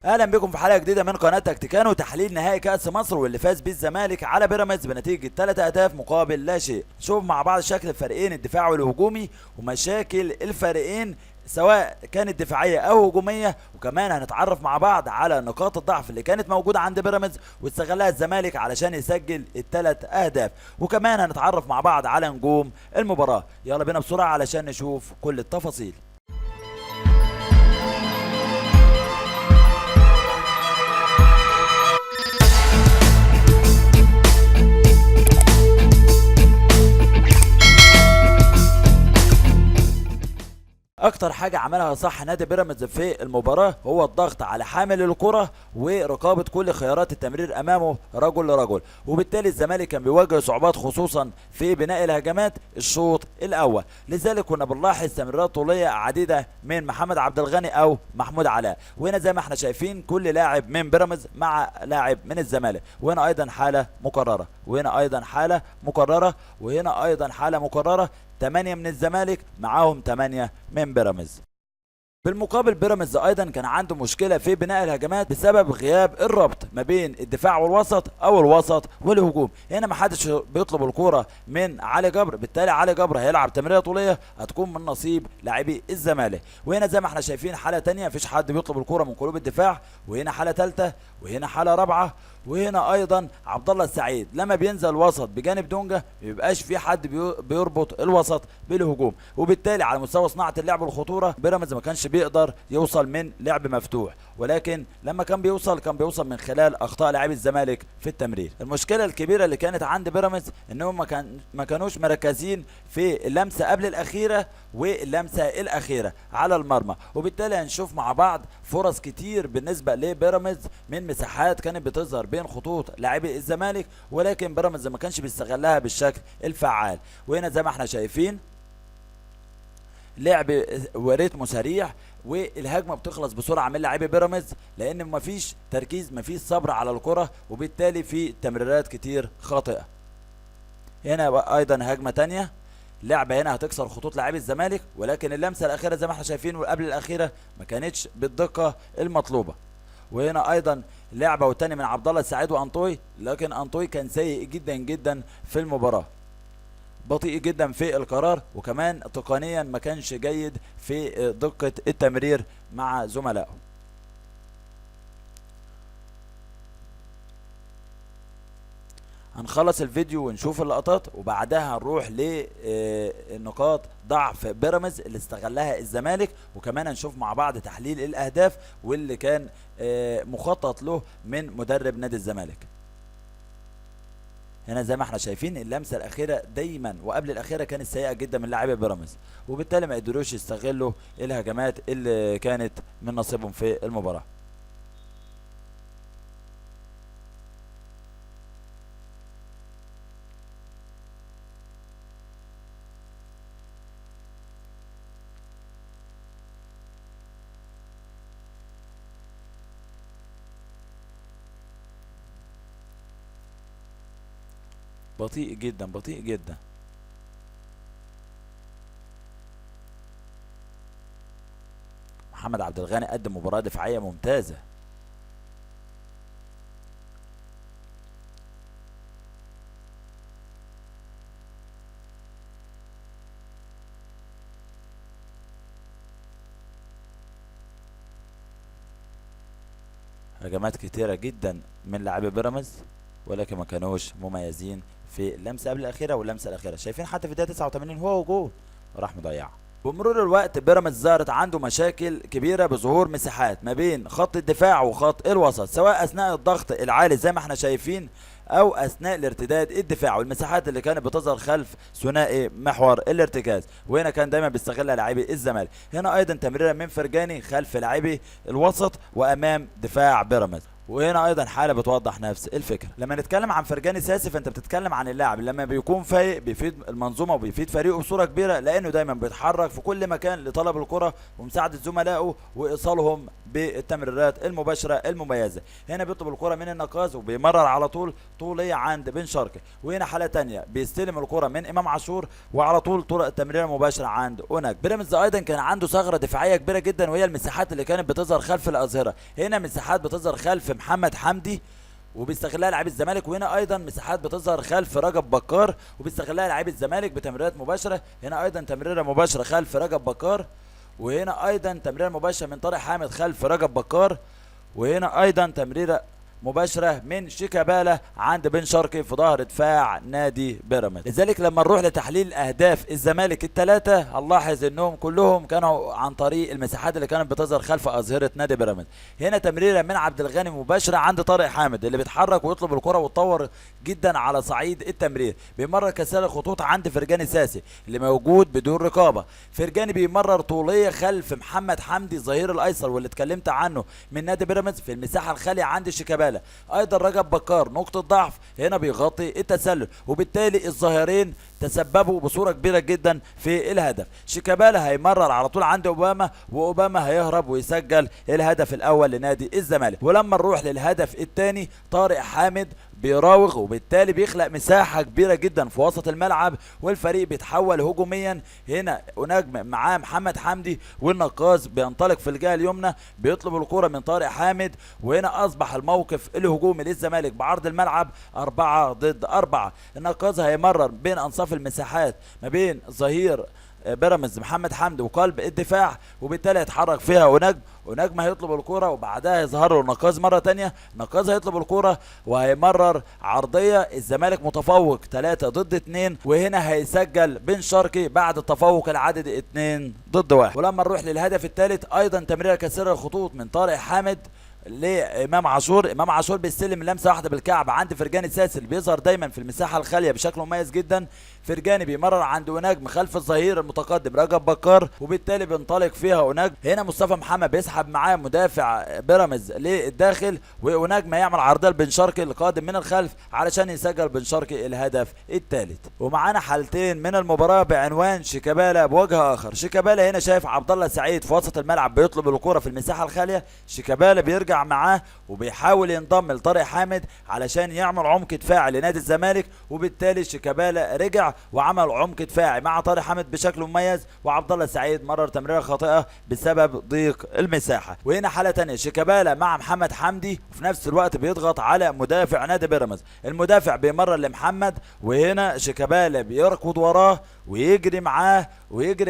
اهلا بكم في حلقه جديده من قناه تكتيكانو وتحليل نهائي كاس مصر واللي فاز بيه الزمالك على بيراميدز بنتيجه 3 اهداف مقابل لا شيء. نشوف مع بعض شكل الفريقين الدفاعي والهجومي ومشاكل الفريقين سواء كانت دفاعيه او هجوميه، وكمان هنتعرف مع بعض على نقاط الضعف اللي كانت موجوده عند بيراميدز واستغلها الزمالك علشان يسجل الثلاث اهداف، وكمان هنتعرف مع بعض على نجوم المباراه. يلا بينا بسرعه علشان نشوف كل التفاصيل. اكتر حاجه عملها صح نادي بيراميدز في المباراه هو الضغط على حامل الكره ورقابه كل خيارات التمرير امامه رجل لرجل، وبالتالي الزمالك كان بيواجه صعوبات خصوصا في بناء الهجمات الشوط الاول. لذلك كنا بنلاحظ تمريرات طوليه عديده من محمد عبد الغني او محمود علاء، وهنا زي ما احنا شايفين كل لاعب من بيراميدز مع لاعب من الزمالك، وهنا ايضا حاله مكرره، وهنا ايضا حاله مكرره، وهنا ايضا حاله مكرره. 8 من الزمالك معاهم 8 من بيراميدز. بالمقابل بيراميدز ايضا كان عنده مشكله في بناء الهجمات بسبب غياب الربط ما بين الدفاع والوسط او الوسط والهجوم. هنا ما حدش بيطلب الكوره من علي جبر، بالتالي علي جبر هيلعب تمريره طوليه هتكون من نصيب لاعبي الزمالك. وهنا زي ما احنا شايفين حاله ثانيه مفيش حد بيطلب الكوره من قلوب الدفاع، وهنا حاله ثالثه، وهنا حاله رابعه، وهنا ايضا عبد الله السعيد لما بينزل وسط بجانب دونجا ما بيبقاش في حد بيربط الوسط بالهجوم، وبالتالي على مستوى صناعه اللعب والخطوره بيراميدز ما كانش بيقدر يوصل من لعب مفتوح، ولكن لما كان بيوصل من خلال اخطاء لاعبي الزمالك في التمرير. المشكله الكبيره اللي كانت عند بيراميدز انهم ما كانوش مركزين في اللمسه قبل الاخيره واللمسه الاخيره على المرمى، وبالتالي هنشوف مع بعض فرص كتير بالنسبه لبيراميدز من مساحات كانت بتظهر بين خطوط لاعبي الزمالك، ولكن بيراميدز ما كانش بيستغلها بالشكل الفعال. وهنا زي ما احنا شايفين لعب وريتمه سريع والهجمه بتخلص بسرعه من لاعبي بيراميدز لان مفيش تركيز، مفيش صبر على الكره، وبالتالي في تمريرات كتير خاطئه. هنا ايضا هجمه تانية، لعبه هنا هتكسر خطوط لاعبي الزمالك، ولكن اللمسه الاخيره زي ما احنا شايفين وقبل الاخيره ما كانتش بالدقه المطلوبه. وهنا ايضا لعبه والتاني من عبد الله السعيد وانطوي، لكن انطوي كان سيء جدا جدا في المباراه، بطيء جدا في القرار، وكمان تقنيا ما كانش جيد في دقة التمرير مع زملائه. هنخلص الفيديو ونشوف اللقطات وبعدها هنروح لنقاط ضعف بيراميدز اللي استغلها الزمالك، وكمان هنشوف مع بعض تحليل الاهداف واللي كان مخطط له من مدرب نادي الزمالك. هنا زي ما احنا شايفين اللمسه الاخيره دايما وقبل الاخيره كانت سيئه جدا من لاعبي بيراميدز، وبالتالي ما قدروش يستغلوا الهجمات اللي كانت من نصيبهم في المباراه. بطيء جدا بطيء جدا. محمد عبد الغني قدم مباراة دفاعية ممتازة. هجمات كتيرة جدا من لاعبي بيراميدز ولكن ما كانوش مميزين في اللمسة قبل الأخيرة واللمسة الأخيرة. شايفين حتى في الدقيقة 89 هو وجول راح مضيعه. بمرور الوقت بيراميدز ظهرت عنده مشاكل كبيره بظهور مساحات ما بين خط الدفاع وخط الوسط، سواء اثناء الضغط العالي زي ما احنا شايفين او اثناء الارتداد الدفاع، والمساحات اللي كانت بتظهر خلف ثنائي محور الارتكاز، وهنا كان دايما بيستغلها لاعبي الزمالك. هنا ايضا تمريره من فرجاني خلف لاعبي الوسط وامام دفاع بيراميدز، وهنا ايضا حاله بتوضح نفس الفكره. لما نتكلم عن فرجاني ساسي فانت بتتكلم عن اللاعب لما بيكون فايق بيفيد المنظومه وبيفيد فريقه بصوره كبيره، لانه دايما بيتحرك في كل مكان لطلب الكره ومساعده زملائه وايصالهم بالتمريرات المباشره المميزه. هنا بيطلب الكره من النقاز وبيمرر على طول طوليه عند بن شرقي. وهنا حاله ثانيه بيستلم الكره من امام عاشور وعلى طول التمريره المباشره عند اوناج. بيراميدز ايضا كان عنده ثغره دفاعيه كبيره جدا، وهي المساحات اللي كانت بتظهر خلف الاظهره. هنا مساحات بتظهر خلف محمد حمدي وبيستغلها لاعب الزمالك، وهنا ايضا مساحات بتظهر خلف رجب بكار وبيستغلها لاعب الزمالك بتمريرات مباشره. هنا ايضا تمريره مباشره خلف رجب بكار، وهنا ايضا تمريره مباشره من طارق حامد خلف رجب بكار، وهنا ايضا تمريره مباشره من شيكابالا عند بن شرقي في ظهر دفاع نادي بيراميدز. لذلك لما نروح لتحليل اهداف الزمالك الثلاثه هنلاحظ انهم كلهم كانوا عن طريق المساحات اللي كانت بتظهر خلف اظهره نادي بيراميدز. هنا تمريره من عبد الغني مباشره عند طارق حامد اللي بيتحرك ويطلب الكره ويتطور جدا على صعيد التمرير، بيمرر كسر الخطوط عند فرجاني ساسي اللي موجود بدون رقابه. فرجاني بيمرر طوليه خلف محمد حمدي الظهير الايسر واللي اتكلمت عنه من نادي بيراميدز في المساحه الخاليه عند شيكابالا. ايضا رجب بكار نقطه ضعف هنا بيغطي التسلل، وبالتالي الظاهرين تسببوا بصوره كبيره جدا في الهدف. شيكابالا هيمرر على طول عند اوباما، واوباما هيهرب ويسجل الهدف الاول لنادي الزمالك. ولما نروح للهدف الثاني طارق حامد بيراوغ وبالتالي بيخلق مساحه كبيره جدا في وسط الملعب والفريق بيتحول هجوميا. هنا نجم معاه محمد حمدي والنقاز بينطلق في الجهه اليمنى بيطلب الكره من طارق حامد، وهنا اصبح الموقف الهجومي للزمالك بعرض الملعب 4 ضد 4. النقاز هيمرر بين انصاف المساحات ما بين ظهير بيراميدز محمد حمدي وقلب الدفاع، وبالتالي هيتحرك فيها ونجم هيطلب الكرة وبعدها يظهر له نقاز مرة تانية. نقاز هيطلب الكرة وهيمرر عرضية، الزمالك متفوق 3 ضد 2، وهنا هيسجل بن شرقي بعد التفوق العددي 2 ضد 1. ولما نروح للهدف الثالث ايضا تمريره كسر الخطوط من طارق حامد لامام عاشور. امام عاشور بيستلم لمسه واحده بالكعب عند فرجاني ساسي اللي بيظهر دايما في المساحه الخاليه بشكل مميز جدا. فرجاني بيمرر عند ونجم خلف الظهير المتقدم رجب بكار، وبالتالي بينطلق فيها ونجم. هنا مصطفى محمد بيسحب معاه مدافع بيراميدز للداخل، ونجم هيعمل عرضيه لبن شرقي القادم من الخلف علشان يسجل بن شرقي الهدف الثالث. ومعانا حالتين من المباراه بعنوان شيكابالا بوجه اخر. شيكابالا هنا شايف عبد الله سعيد في وسط الملعب بيطلب الكره في المساحه الخاليه، شيكابالا بيرجع معاه وبيحاول ينضم لطارق حامد علشان يعمل عمق دفاعي لنادي الزمالك، وبالتالي شيكابالا رجع وعمل عمق دفاعي مع طارق حامد بشكل مميز، وعبد الله سعيد مرر تمريره خاطئه بسبب ضيق المساحه. وهنا حاله ثانيه شيكابالا مع محمد حمدي وفي نفس الوقت بيضغط على مدافع نادي بيراميدز. المدافع بيمرر لمحمد، وهنا شيكابالا بيركض وراه ويجري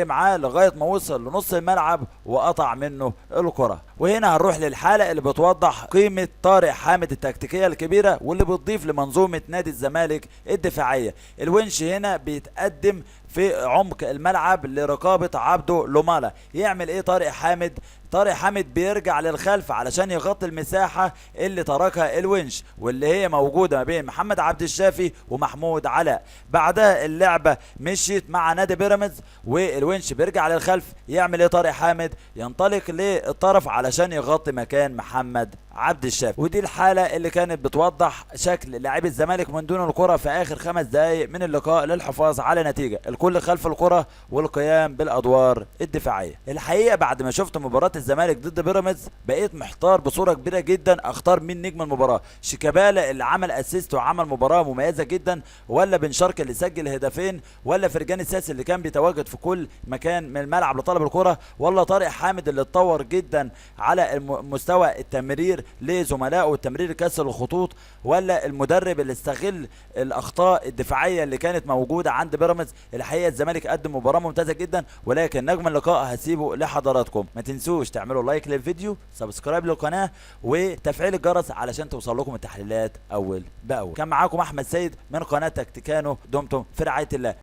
معاه لغايه ما وصل لنص الملعب وقطع منه الكره. وهنا هنروح للحاله اللي بتوضح قيمه طارق حامد التكتيكيه الكبيره واللي بتضيف لمنظومه نادي الزمالك الدفاعيه. الونش هنا بيتقدم في عمق الملعب لرقابه عبده لومالا. يعمل ايه طارق حامد؟ طارق حامد بيرجع للخلف علشان يغطي المساحه اللي تركها الونش واللي هي موجوده ما بين محمد عبد الشافي ومحمود علاء. بعدها اللعبه مشيت مع نادي بيراميدز والونش بيرجع للخلف. يعمل ايه طارق حامد؟ ينطلق للطرف علشان يغطي مكان محمد عبد الشافي. ودي الحاله اللي كانت بتوضح شكل لاعبي الزمالك من دون الكره في اخر 5 دقائق من اللقاء للحفاظ على نتيجه، الكل خلف الكره والقيام بالادوار الدفاعيه. الحقيقه بعد ما شفت مباراه الزمالك ضد بيراميدز بقيت محتار بصوره كبيره جدا اختار مين نجم المباراه، شيكابالا اللي عمل اسيست وعمل مباراه مميزه جدا، ولا بن شرقي اللي سجل هدفين، ولا فرجاني ساسي اللي كان بيتواجد في كل مكان من الملعب لطلب الكره، ولا طارق حامد اللي اتطور جدا على مستوى التمرير لزملائه والتمرير كسر الخطوط، ولا المدرب اللي استغل الاخطاء الدفاعيه اللي كانت موجوده عند بيراميدز. الحقيقه الزمالك قدم مباراه ممتازه جدا، ولكن نجم اللقاء هسيبه لحضراتكم. ما تنسوش تعملوا لايك للفيديو، سبسكرايب للقناه، وتفعيل الجرس علشان توصل لكم التحليلات اول باول. كان معاكم احمد سيد من قناه تكتيكانو، دمتم في رعايه الله.